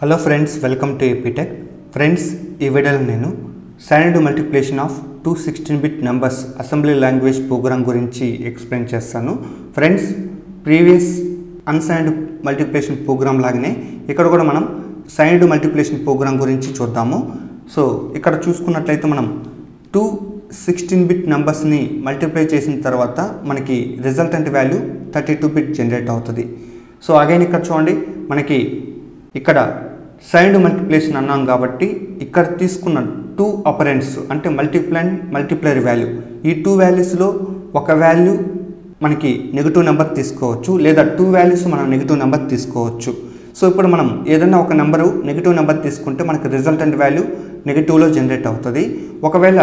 Hello friends, welcome to AP Tech. Friends, ఈ వీడియోలో నేను signed multiplication of 216-bit numbers assembly language program గురించి explain చేస్తాను. Friends, previous unsigned multiplication program లాగానే ఇక్కడ కూడా మనం సైన్డ్ మల్టిప్లికేషన్ ప్రోగ్రామ్ గురించి చూద్దాము. సో ఇక్కడ చూసుకున్నట్లయితే మనం 216-bit నెంబర్స్ని మల్టిప్లై చేసిన తర్వాత మనకి రిజల్టెంట్ వాల్యూ 32-bit జనరేట్ అవుతుంది. సో అగైన్ ఇక్కడ చూడండి, మనకి ఇక్కడ సైన్డ్ మల్టిప్లికేషన్ అన్నాం కాబట్టి ఇక్కడ తీసుకున్న 2 ఆపరెంట్స్ అంటే మల్టిప్లైర్ వాల్యూ, ఈ 2 వాల్యూస్లో ఒక వాల్యూ మనకి నెగిటివ్ నెంబర్ తీసుకోవచ్చు, లేదా 2 వాల్యూస్ మనం నెగిటివ్ నెంబర్ తీసుకోవచ్చు. సో ఇప్పుడు మనం ఏదైనా ఒక నెంబరు నెగిటివ్ నెంబర్ తీసుకుంటే మనకి రిజల్టెంట్ వాల్యూ నెగిటివ్లో జనరేట్ అవుతుంది. ఒకవేళ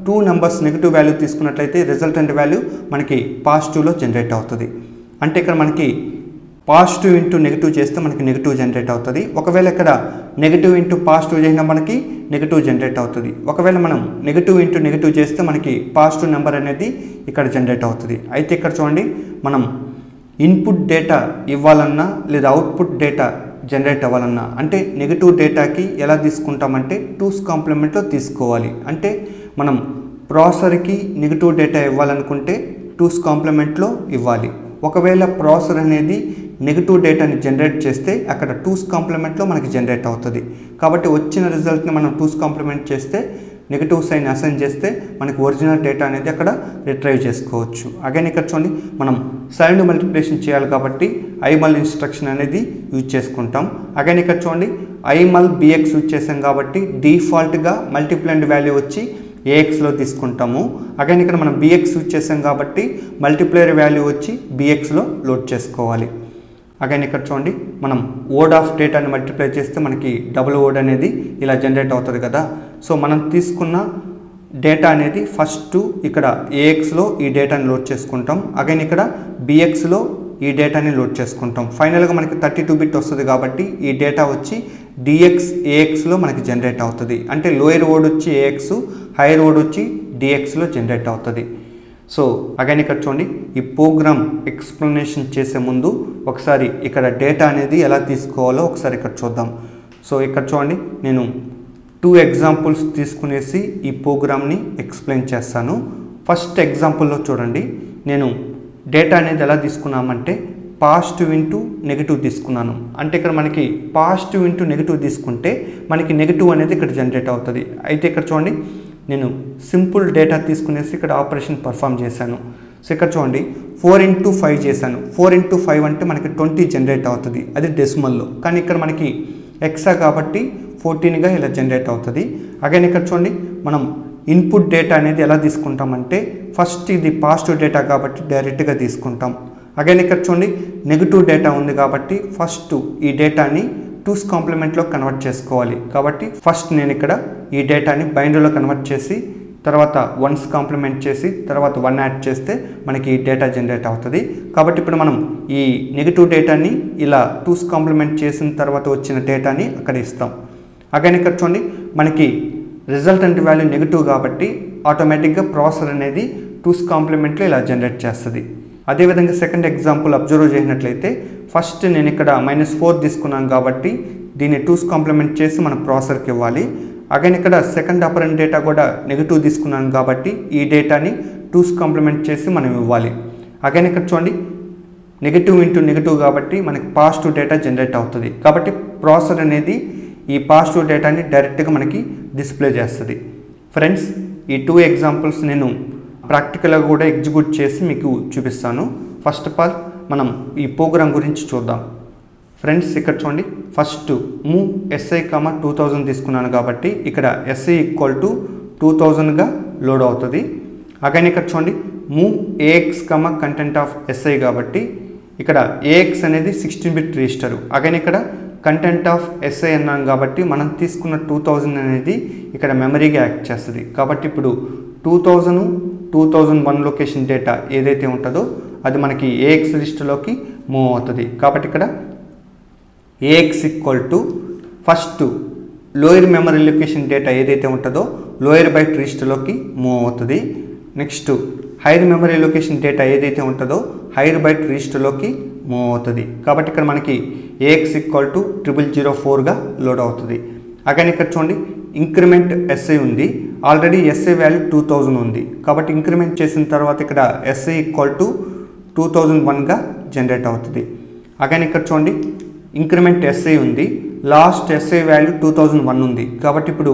2 నెంబర్స్ నెగిటివ్ వాల్యూ తీసుకున్నట్లయితే రిజల్టెంట్ వాల్యూ మనకి పాజిటివ్లో జనరేట్ అవుతుంది. అంటే ఇక్కడ మనకి పాజిటివ్ ఇంటూ నెగిటివ్ చేస్తే మనకి నెగిటివ్ జనరేట్ అవుతుంది. ఒకవేళ ఇక్కడ నెగిటివ్ ఇంటూ పాజిటివ్ చేసినా మనకి నెగిటివ్ జనరేట్ అవుతుంది. ఒకవేళ మనం నెగిటివ్ ఇంటూ నెగిటివ్ చేస్తే మనకి పాజిటివ్ నెంబర్ అనేది ఇక్కడ జనరేట్ అవుతుంది. అయితే ఇక్కడ చూడండి, మనం ఇన్పుట్ డేటా ఇవ్వాలన్నా లేదా అవుట్పుట్ డేటా జనరేట్ అవ్వాలన్నా అంటే నెగిటివ్ డేటాకి ఎలా తీసుకుంటామంటే 2's కాంప్లిమెంట్లో తీసుకోవాలి. అంటే మనం ప్రాసెసర్కి నెగిటివ్ డేటా ఇవ్వాలనుకుంటే 2's కాంప్లిమెంట్లో ఇవ్వాలి. ఒకవేళ ప్రాసెసర్ అనేది నెగిటివ్ డేటాని జనరేట్ చేస్తే అక్కడ 2's కాంప్లిమెంట్లో మనకి జనరేట్ అవుతుంది. కాబట్టి వచ్చిన రిజల్ట్ని మనం 2's కాంప్లిమెంట్ చేస్తే నెగిటివ్ సైన్ అసైన్ చేస్తే మనకి ఒరిజినల్ డేటా అనేది అక్కడ రిట్రైవ్ చేసుకోవచ్చు. అగైన్ ఇక్కడ చూడండి, మనం సైన్డ్ మల్టిప్లికేషన్ చేయాలి కాబట్టి ఐమల్ ఇన్స్ట్రక్షన్ అనేది యూజ్ చేసుకుంటాం. అగైన్ ఇక్కడ చూడండి, ఐమల్ బిఎక్స్ యూజ్ చేసాం కాబట్టి డిఫాల్ట్గా మల్టిప్లైండ్ వాల్యూ వచ్చి ఏఎక్స్లో తీసుకుంటాము. అగైన్ ఇక్కడ మనం బిఎక్స్ యూజ్ చేసాం కాబట్టి మల్టిప్లైర్ వాల్యూ వచ్చి బిఎక్స్లో లోడ్ చేసుకోవాలి. అగైన్ ఇక్కడ చూడండి, మనం ఓడ్ ఆఫ్ డేటాని మల్టిప్లై చేస్తే మనకి డబుల్ ఓడ్ అనేది ఇలా జనరేట్ అవుతుంది కదా. సో మనం తీసుకున్న డేటా అనేది ఫస్ట్ ఇక్కడ ఏఎక్స్లో ఈ డేటాని లోడ్ చేసుకుంటాం. అగైన్ ఇక్కడ బిఎక్స్లో ఈ డేటాని లోడ్ చేసుకుంటాం. ఫైనల్గా మనకి 32-bit వస్తుంది కాబట్టి ఈ డేటా వచ్చి డిఎక్స్ ఏఎక్స్లో మనకి జనరేట్ అవుతుంది. అంటే లోయర్ ఓడ్ వచ్చి ఏఎక్స్, హైయర్ ఓడ్ వచ్చి డిఎక్స్లో జనరేట్ అవుతుంది. సో అగైన్ ఇక్కడ చూడండి, ఈ ప్రోగ్రామ్ ఎక్స్ప్లెనేషన్ చేసే ముందు ఒకసారి ఇక్కడ డేటా అనేది ఎలా తీసుకోవాలో ఒకసారి ఇక్కడ చూద్దాం. సో ఇక్కడ చూడండి, నేను 2 ఎగ్జాంపుల్స్ తీసుకునేసి ఈ ప్రోగ్రామ్ని ఎక్స్ప్లెయిన్ చేస్తాను. ఫస్ట్ ఎగ్జాంపుల్లో చూడండి, నేను డేటా అనేది ఎలా తీసుకున్నామంటే పాజిటివ్ ఇంటూ నెగిటివ్ తీసుకున్నాను. అంటే ఇక్కడ మనకి పాజిటివ్ ఇంటూ నెగిటివ్ తీసుకుంటే మనకి నెగిటివ్ అనేది ఇక్కడ జనరేట్ అవుతుంది. అయితే ఇక్కడ చూడండి, నేను సింపుల్ డేటా తీసుకునేసి ఇక్కడ ఆపరేషన్ పర్ఫామ్ చేశాను. సో ఇక్కడ చూడండి, 4 into 5 చేశాను. 4 into 5 అంటే మనకి 20 జనరేట్ అవుతుంది, అది డెసిమల్లో. కానీ ఇక్కడ మనకి ఎక్సా కాబట్టి 14గా ఇలా జనరేట్ అవుతుంది. అగైన్ ఇక్కడ చూడండి, మనం ఇన్పుట్ డేటా అనేది ఎలా తీసుకుంటామంటే ఫస్ట్ ఇది పాజిటివ్ డేటా కాబట్టి డైరెక్ట్గా తీసుకుంటాం. అగైన్ ఇక్కడ చూడండి, నెగిటివ్ డేటా ఉంది కాబట్టి ఫస్ట్ ఈ డేటాని 2's కాంప్లిమెంట్లో కన్వర్ట్ చేసుకోవాలి. కాబట్టి ఫస్ట్ నేను ఇక్కడ ఈ డేటాని బైనరీలో కన్వర్ట్ చేసి తర్వాత 1's కాంప్లిమెంట్ చేసి తర్వాత 1 యాడ్ చేస్తే మనకి ఈ డేటా జనరేట్ అవుతుంది. కాబట్టి ఇప్పుడు మనం ఈ నెగిటివ్ డేటాని ఇలా 2's కాంప్లిమెంట్ చేసిన తర్వాత వచ్చిన డేటాని అక్కడ ఇస్తాం. అగైన్ ఇక్కడ చూడండి, మనకి రిజల్టెంట్ వాల్యూ నెగిటివ్ కాబట్టి ఆటోమేటిక్గా ప్రాసెసర్ అనేది 2's కాంప్లిమెంట్లో ఇలా జనరేట్ చేస్తుంది. అదేవిధంగా సెకండ్ ఎగ్జాంపుల్ అబ్జర్వ్ చేసినట్లయితే ఫస్ట్ నేను ఇక్కడ -4 తీసుకున్నాను కాబట్టి దీన్ని 2's కాంప్లిమెంట్ చేసి మన ప్రాసెసర్కి ఇవ్వాలి. అగైన్ ఇక్కడ సెకండ్ ఆపరెంట్ డేటా కూడా నెగిటివ్ తీసుకున్నాను కాబట్టి ఈ డేటాని 2's కాంప్లిమెంట్ చేసి మనం ఇవ్వాలి. అగైన్ ఇక్కడ చూడండి, నెగిటివ్ ఇంటూ నెగిటివ్ కాబట్టి మనకి పాజిటివ్ డేటా జనరేట్ అవుతుంది. కాబట్టి ప్రాసెసర్ అనేది ఈ పాజిటివ్ డేటాని డైరెక్ట్గా మనకి డిస్ప్లే చేస్తుంది. ఫ్రెండ్స్, ఈ 2 ఎగ్జాంపుల్స్ నేను ప్రాక్టికల్గా కూడా ఎగ్జిక్యూట్ చేసి మీకు చూపిస్తాను. ఫస్ట్ ఆఫ్ ఆల్ మనం ఈ ప్రోగ్రామ్ గురించి చూద్దాం. ఫ్రెండ్స్, ఇక్కడ చూడండి, ఫస్ట్ మూవ్ ఎస్ఐ 2000 తీసుకున్నాను కాబట్టి ఇక్కడ ఎస్ఐ = 2000గా లోడ్ అవుతుంది. అగైన్ ఇక్కడ చూడండి, move AX content of SI కాబట్టి ఇక్కడ ఏఎక్స్ అనేది 16-bit రిజిస్టర్. అగైన్ ఇక్కడ కంటెంట్ ఆఫ్ ఎస్ఐ అన్నాం కాబట్టి మనం తీసుకున్న 2000 అనేది ఇక్కడ మెమరీగా యాక్ట్ చేస్తుంది. కాబట్టి ఇప్పుడు 2000, 2001 లొకేషన్ డేటా ఏదైతే ఉంటుందో అది మనకి ఏఎక్స్ లిస్టులోకి మూవ్ అవుతుంది. కాబట్టి ఇక్కడ AX = first lower memory location data ఏదైతే ఉంటుందో లోయర్ బైట్ రిజిస్టర్లోకి మూవ్ అవుతుంది. Next higher memory location data ఏదైతే ఉంటుందో హైయర్ బైట్ రిజిస్టర్లోకి మూవ్ అవుతుంది. కాబట్టి ఇక్కడ మనకి AX ఈక్వల్ టు 0004గా లోడ్ అవుతుంది. అగైన్ ఇక్కడ చూడండి ఇంక్రిమెంట్ SI ఉంది, ఆల్రెడీ SI వాల్యూ 2000 ఉంది కాబట్టి ఇంక్రిమెంట్ చేసిన తర్వాత ఇక్కడ SI ఈక్వల్ టు 2001గా జనరేట్ అవుతుంది. అగైన్ ఇక్కడ చూడండి ఇంక్రిమెంట్ SI ఉంది, లాస్ట్ SI వాల్యూ 2001 ఉంది కాబట్టి ఇప్పుడు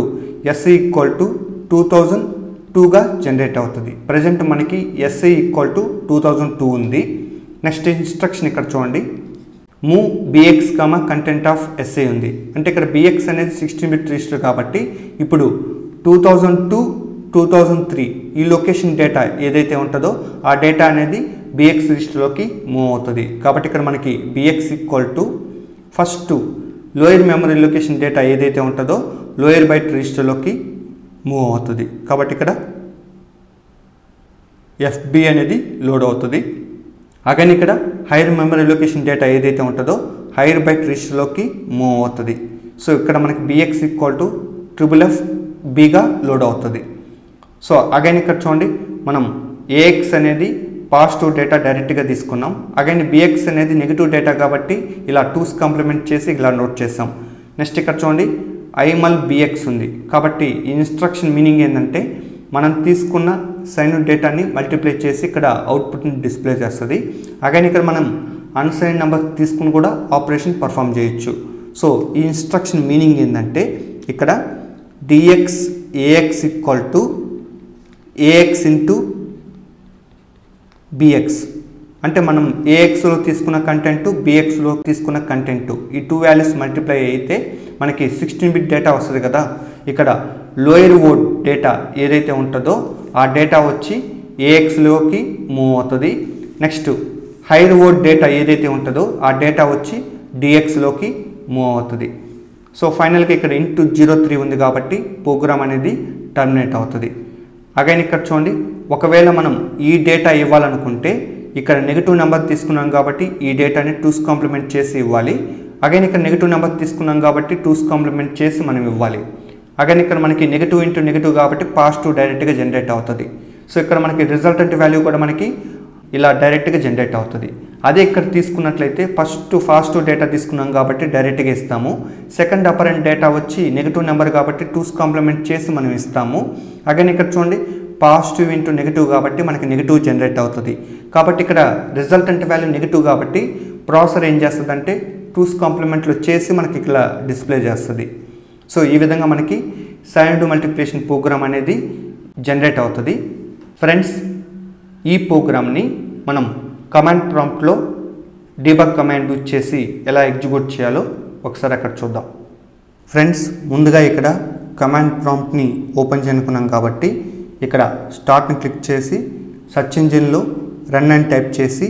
SI ఈక్వల్ టు 2002గా జనరేట్ అవుతుంది. ప్రజెంట్ మనకి SI ఈక్వల్ టు 2002 ఉంది. నెక్స్ట్ ఇన్స్ట్రక్షన్ ఇక్కడ చూడండి move BX content of SI ఉంది, అంటే ఇక్కడ BX అనేది 16 బిట్ రిజిస్టర్ కాబట్టి ఇప్పుడు 2002 2003 ఈ లొకేషన్ డేటా ఏదైతే ఉంటుందో ఆ డేటా అనేది BX రిజిస్టర్లోకి మూవ్ అవుతుంది. కాబట్టి ఇక్కడ మనకి BX equal to first lower memory location data ఏదైతే ఉంటుందో లోయర్ బైట్ రిజిస్టర్లోకి మూవ్ అవుతుంది. కాబట్టి ఇక్కడ FB అనేది లోడ్ అవుతుంది. అగైన్ ఇక్కడ హైయర్ మెమరీ లొకేషన్ డేటా ఏదైతే ఉంటుందో హైయర్ బైట్ రిజిస్టర్లోకి మూవ్ అవుతుంది. సో ఇక్కడ మనకి BX ఈక్వల్ టు FFBగా లోడ్ అవుతుంది. సో అగైన్ ఇక్కడ చూడండి మనం AX అనేది పాజిటివ్ డేటా డైరెక్ట్గా తీసుకున్నాం, అగైన్ BX అనేది నెగిటివ్ డేటా కాబట్టి ఇలా 2's కాంప్లిమెంట్ చేసి ఇలా నోట్ చేసాం. నెక్స్ట్ ఇక్కడ చూడండి IML BX ఉంది కాబట్టి ఈ ఇన్స్ట్రక్షన్ మీనింగ్ ఏంటంటే మనం తీసుకున్న సైన్ డేటాని మల్టిప్లై చేసి ఇక్కడ అవుట్పుట్ని డిస్ప్లే చేస్తుంది. అగైన్ ఇక్కడ మనం అన్సైన్ నెంబర్ తీసుకుని కూడా ఆపరేషన్ పర్ఫామ్ చేయొచ్చు. సో ఈ ఇన్స్ట్రక్షన్ మీనింగ్ ఏంటంటే ఇక్కడ DX AX equal to AX into BX, అంటే మనం AXలో తీసుకున్న కంటెంట్ BXలో తీసుకున్న కంటెంట్ ఈ 2 వాల్యూస్ మల్టిప్లై అయితే మనకి 16 బిట్ డేటా వస్తుంది కదా. ఇక్కడ లోయర్ వర్డ్ డేటా ఏదైతే ఉంటుందో ఆ డేటా వచ్చి AXలోకి మూవ్ అవుతుంది. నెక్స్ట్ హైయర్ వర్డ్ డేటా ఏదైతే ఉంటుందో ఆ డేటా వచ్చి DXలోకి మూవ్ అవుతుంది. సో ఫైనల్గా ఇక్కడ ఇంటూ 03 ఉంది కాబట్టి ప్రోగ్రామ్ అనేది టర్మినేట్ అవుతుంది. అగైన్ ఇక్కడ చూడండి ఒకవేళ మనం ఈ డేటా ఇవ్వాలనుకుంటే ఇక్కడ నెగిటివ్ నెంబర్ తీసుకున్నాం కాబట్టి ఈ డేటాని 2's కాంప్లిమెంట్ చేసి ఇవ్వాలి. అగైన్ ఇక్కడ నెగిటివ్ నెంబర్ తీసుకున్నాం కాబట్టి 2's కాంప్లిమెంట్ చేసి మనం ఇవ్వాలి. అగైన్ ఇక్కడ మనకి నెగిటివ్ ఇంటూ నెగిటివ్ కాబట్టి పాజిటివ్ డైరెక్ట్గా జనరేట్ అవుతుంది. సో ఇక్కడ మనకి రిజల్టెంట్ వాల్యూ కూడా మనకి ఇలా డైరెక్ట్గా జనరేట్ అవుతుంది. అదే ఇక్కడ తీసుకున్నట్లయితే ఫస్ట్ డేటా తీసుకున్నాం కాబట్టి డైరెక్ట్గా ఇస్తాము, సెకండ్ అపరెంట్ డేటా వచ్చి నెగిటివ్ నెంబర్ కాబట్టి 2's కాంప్లిమెంట్ చేసి మనం ఇస్తాము. అగైన్ ఇక్కడ చూడండి పాజిటివ్ ఇంటూ నెగిటివ్ కాబట్టి మనకి నెగిటివ్ జనరేట్ అవుతుంది. కాబట్టి ఇక్కడ రిజల్టెంట్ వాల్యూ నెగిటివ్ కాబట్టి ప్రాసెసర్ ఏం చేస్తుందంటే 2's కాంప్లిమెంట్లు చేసి మనకి ఇలా డిస్ప్లే చేస్తుంది. సో ఈ విధంగా మనకి సైన్ మల్టిప్లికేషన్ ప్రోగ్రామ్ అనేది జనరేట్ అవుతుంది. ఫ్రెండ్స్ ఈ ప్రోగ్రామ్ని మనం కమాండ్ ప్రాంప్ట్లో డీబగ్ కమాండ్ యూజ్ చేసి ఎలా ఎగ్జిక్యూట్ చేయాలో ఒకసారి అక్కడ చూద్దాం. ఫ్రెండ్స్ ముందుగా ఇక్కడ కమాండ్ ప్రాంప్ట్ని ఓపెన్ చేసుకున్నాం కాబట్టి ఇక్కడ స్టార్ట్ని క్లిక్ చేసి సెర్చ్ ఇంజిన్లో రన్ అని టైప్ చేసి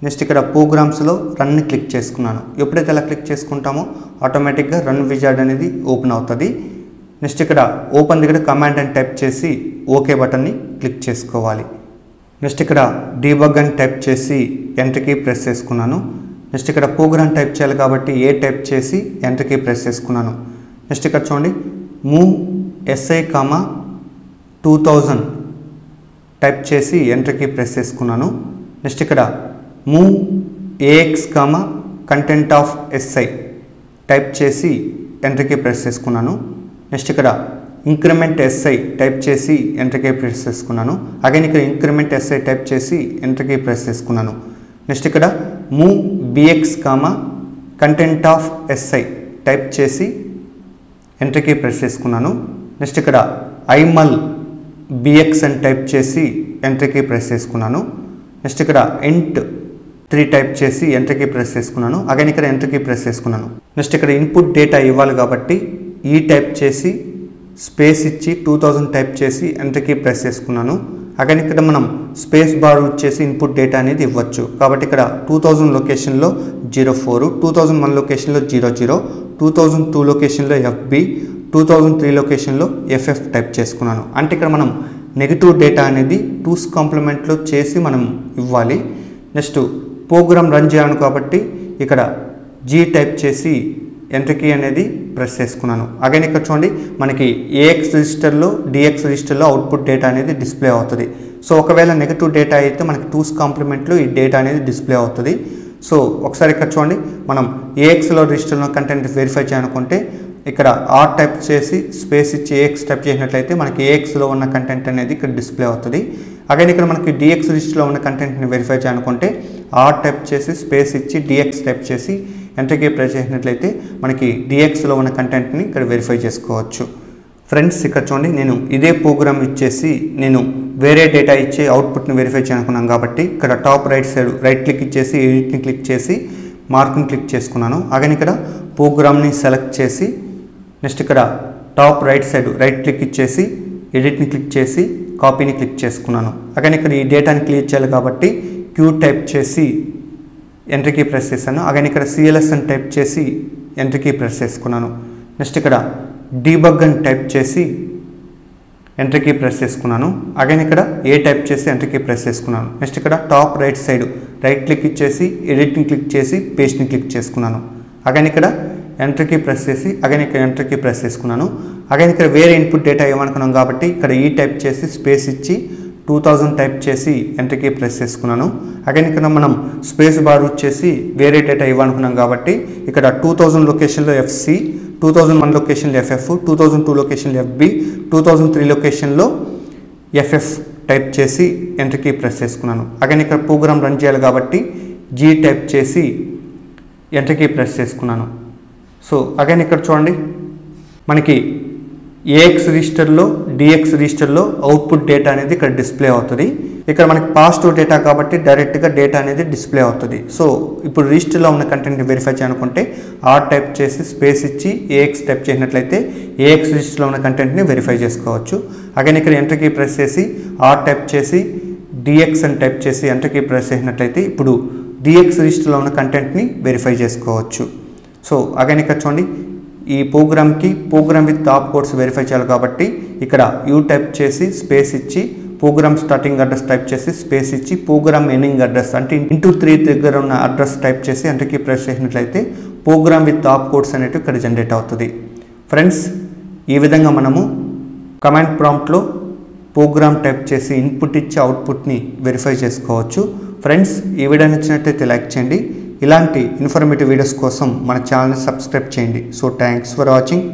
నెక్స్ట్ ఇక్కడ ప్రోగ్రామ్స్లో రన్ని క్లిక్ చేసుకున్నాను. ఎప్పుడైతే అలా క్లిక్ చేసుకుంటామో ఆటోమేటిక్గా రన్ విజార్డ్ అనేది ఓపెన్ అవుతుంది. నెక్స్ట్ ఇక్కడ ఓపెన్ దగ్గర కమాండ్ అని టైప్ చేసి ఓకే బటన్ని క్లిక్ చేసుకోవాలి. నెక్స్ట్ ఇక్కడ డీబగ్ అని టైప్ చేసి ఎంటర్ కీ ప్రెస్ చేసుకున్నాను. నెక్స్ట్ ఇక్కడ ప్రోగ్రామ్ టైప్ చేయాలి కాబట్టి ఏ టైప్ చేసి ఎంటర్ కీ ప్రెస్ చేసుకున్నాను. నెక్స్ట్ ఇక్కడ చూడండి మూవ్ SI 2000 టైప్ చేసి ఎంటర్ కీ ప్రెస్ చేసుకున్నాను. నెక్స్ట్ ఇక్కడ move AX content of SI type చేసి ఎంటర్ కీ ప్రెస్ చేసుకున్నాను. నెక్స్ట్ ఇక్కడ ఇంక్రిమెంట్ SI టైప్ చేసి ఎంటర్ కీ ప్రెస్ చేసుకున్నాను. అగైన్ ఇక్కడ ఇంక్రిమెంట్ SI టైప్ చేసి ఎంటర్ కీ ప్రెస్ చేసుకున్నాను. నెక్స్ట్ ఇక్కడ move BX content of SI type చేసి ఎంటర్ కీ ప్రెస్ చేసుకున్నాను. నెక్స్ట్ ఇక్కడ IML BX అని టైప్ చేసి ఎంటర్ కీ ప్రెస్ చేసుకున్నాను. నెక్స్ట్ ఇక్కడ int 3 టైప్ చేసి ఎంటర్ కీ ప్రెస్ చేసుకున్నాను. అగైన్ ఇక్కడ ఎంటర్ కీ ప్రెస్ చేసుకున్నాను. నెక్స్ట్ ఇక్కడ ఇన్పుట్ డేటా ఇవ్వాలి కాబట్టి ఈ టైప్ చేసి స్పేస్ ఇచ్చి 2000 టైప్ చేసి ఎంటర్ కీ ప్రెస్ చేసుకున్నాను. అగైన్ ఇక్కడ మనం స్పేస్ బార్ యూజ్ చేసి ఇన్పుట్ డేటా అనేది ఇవ్వచ్చు. కాబట్టి ఇక్కడ 2000 లొకేషన్లో 04, 2001 లొకేషన్లో 00, 2002 లొకేషన్లో FB, 2003 లొకేషన్లో FF టైప్ చేసుకున్నాను. అంటే ఇక్కడ మనం నెగిటివ్ డేటా అనేది 2's కాంప్లిమెంట్లో చేసి మనం ఇవ్వాలి. నెక్స్ట్ ప్రోగ్రామ్ రన్ చేయాలి కాబట్టి ఇక్కడ G టైప్ చేసి ఎంటర్ కీ అనేది ప్రెస్ చేసుకున్నాను. అగైన్ ఇక్కడ చూడండి మనకి AX రిజిస్టర్లో DX రిజిస్టర్లో అవుట్పుట్ డేటా అనేది డిస్ప్లే అవుతుంది. సో ఒకవేళ నెగిటివ్ డేటా అయితే మనకి 2's కాంప్లిమెంట్లో ఈ డేటా అనేది డిస్ప్లే అవుతుంది. సో ఒకసారి ఇక్కడ చూడండి, మనం ఏఎక్స్లో రిజిస్టర్లో కంటెంట్ వెరిఫై చేయాలనుకుంటే ఇక్కడ ఆర్ టైప్ చేసి స్పేస్ ఇచ్చి ఏఎక్స్ టైప్ చేసినట్లయితే మనకి ఏఎక్స్లో ఉన్న కంటెంట్ అనేది ఇక్కడ డిస్ప్లే అవుతుంది. అగైన్ ఇక్కడ మనకి డిఎక్స్ లిస్ట్లో ఉన్న కంటెంట్ని వెరిఫై చేయాలనుకుంటే ఆర్ టైప్ చేసి స్పేస్ ఇచ్చి డిఎక్స్ టైప్ చేసి ఎంటర్ కీ ప్రెస్ చేసినట్లయితే మనకి డిఎక్స్లో ఉన్న కంటెంట్ని ఇక్కడ వెరిఫై చేసుకోవచ్చు. ఫ్రెండ్స్ ఇక్కడ చూడండి, నేను ఇదే ప్రోగ్రామ్ ఇచ్చేసి నేను వేరే డేటా ఇచ్చి అవుట్పుట్ని వెరిఫై చేయాలనుకున్నాను కాబట్టి ఇక్కడ top right side right click ఇచ్చేసి ఎడిట్ని క్లిక్ చేసి మార్క్ని క్లిక్ చేసుకున్నాను. అగైన్ ఇక్కడ ప్రోగ్రామ్ని సెలెక్ట్ చేసి నెక్స్ట్ ఇక్కడ top right side right click ఇచ్చేసి ఎడిట్ని క్లిక్ చేసి కాపీని క్లిక్ చేసుకున్నాను. అగైన్ ఇక్కడ ఈ డేటాని క్లియర్ చేయాలి కాబట్టి క్యూ టైప్ చేసి ఎంటర్ కీ ప్రెస్ చేశాను. అగైన్ ఇక్కడ సిఎల్ఎస్ అని టైప్ చేసి ఎంటర్ కీ ప్రెస్ చేసుకున్నాను. నెక్స్ట్ ఇక్కడ డీబగ్ అని టైప్ చేసి ఎంటర్ కీ ప్రెస్ చేసుకున్నాను. అగైన్ ఇక్కడ ఏ టైప్ చేసి ఎంటర్ కీ ప్రెస్ చేసుకున్నాను. నెక్స్ట్ ఇక్కడ top right side right click ఇచ్చేసి ఎడిట్ని క్లిక్ చేసి పేస్ట్ని క్లిక్ చేసుకున్నాను. అగైన్ ఇక్కడ ఎంటర్ కీ ప్రెస్ చేసి అగైన్ ఇక్కడ ఎంటర్ కీ ప్రెస్ చేసుకున్నాను. అగైన్ ఇక్కడ వేరే ఇన్పుట్ డేటా ఇవ్వనుకున్నాం కాబట్టి ఇక్కడ ఈ టైప్ చేసి స్పేస్ ఇచ్చి 2000 టైప్ చేసి ఎంటర్ కీ ప్రెస్ చేసుకున్నాను. అగైన్ ఇక్కడ మనం స్పేస్ బార్ వచ్చేసి వేరే డేటా ఇవ్వనుకున్నాం కాబట్టి ఇక్కడ 2000 లొకేషన్లో ఎఫ్సి, 2001 లొకేషన్లో ఎఫ్ఎఫ్, 2002 లొకేషన్లో ఎఫ్బి, 2003 లొకేషన్లో ఎఫ్ఎఫ్ టైప్ చేసి ఎంటర్ కీ ప్రెస్ చేసుకున్నాను. అగైన్ ఇక్కడ ప్రోగ్రామ్ రన్ చేయాలి కాబట్టి జీ టైప్ చేసి ఎంటర్ కీ ప్రెస్ చేసుకున్నాను. సో అగైన్ ఇక్కడ చూడండి, మనకి ఏఎక్స్ రిజిస్టర్లో డిఎక్స్ రిజిస్టర్లో అవుట్పుట్ డేటా అనేది ఇక్కడ డిస్ప్లే అవుతుంది. ఇక్కడ మనకి పాజిటివ్ డేటా కాబట్టి డైరెక్ట్గా డేటా అనేది డిస్ప్లే అవుతుంది. సో ఇప్పుడు రిజిస్టర్లో ఉన్న కంటెంట్ని వెరిఫై చేయాలనుకుంటే ఆర్ టైప్ చేసి స్పేస్ ఇచ్చి ఏఎక్స్ టైప్ చేసినట్లయితే ఏఎక్స్ రిజిస్టర్లో ఉన్న కంటెంట్ని వెరిఫై చేసుకోవచ్చు. అగైన్ ఇక్కడ ఎంటర్ కీ ప్రెస్ చేసి ఆర్ టైప్ చేసి డిఎక్స్ అని టైప్ చేసి ఎంటర్ కీ ప్రెస్ చేసినట్లయితే ఇప్పుడు డిఎక్స్ రిజిస్టర్లో ఉన్న కంటెంట్ని వెరిఫై చేసుకోవచ్చు. సో అగైన్ ఇక్కడ చూడండి, ఈ ప్రోగ్రామ్కి program with top codes verify చేయాలి కాబట్టి ఇక్కడ యూ టైప్ చేసి స్పేస్ ఇచ్చి ప్రోగ్రామ్ స్టార్టింగ్ అడ్రస్ టైప్ చేసి స్పేస్ ఇచ్చి ప్రోగ్రామ్ ఎండింగ్ అడ్రస్ అంటే ఇంటూ 3 దగ్గర ఉన్న అడ్రస్ టైప్ చేసి ఎంటర్ కీ ప్రెస్ చేసినట్లయితే ప్రోగ్రామ్ విత్ టాప్ కోడ్స్ అనేవి ఇక్కడ జనరేట్ అవుతుంది. ఫ్రెండ్స్ ఈ విధంగా మనము కమాండ్ ప్రాంప్ట్లో ప్రోగ్రామ్ టైప్ చేసి ఇన్పుట్ ఇచ్చి అవుట్పుట్ని వెరిఫై చేసుకోవచ్చు. ఫ్రెండ్స్ ఈ వీడియో నచ్చినట్లయితే లైక్ చేయండి. ఇలాంటి ఇన్ఫర్మేటివ్ వీడియోస్ కోసం మన ఛానల్ని సబ్స్క్రైబ్ చేయండి. So thanks for watching.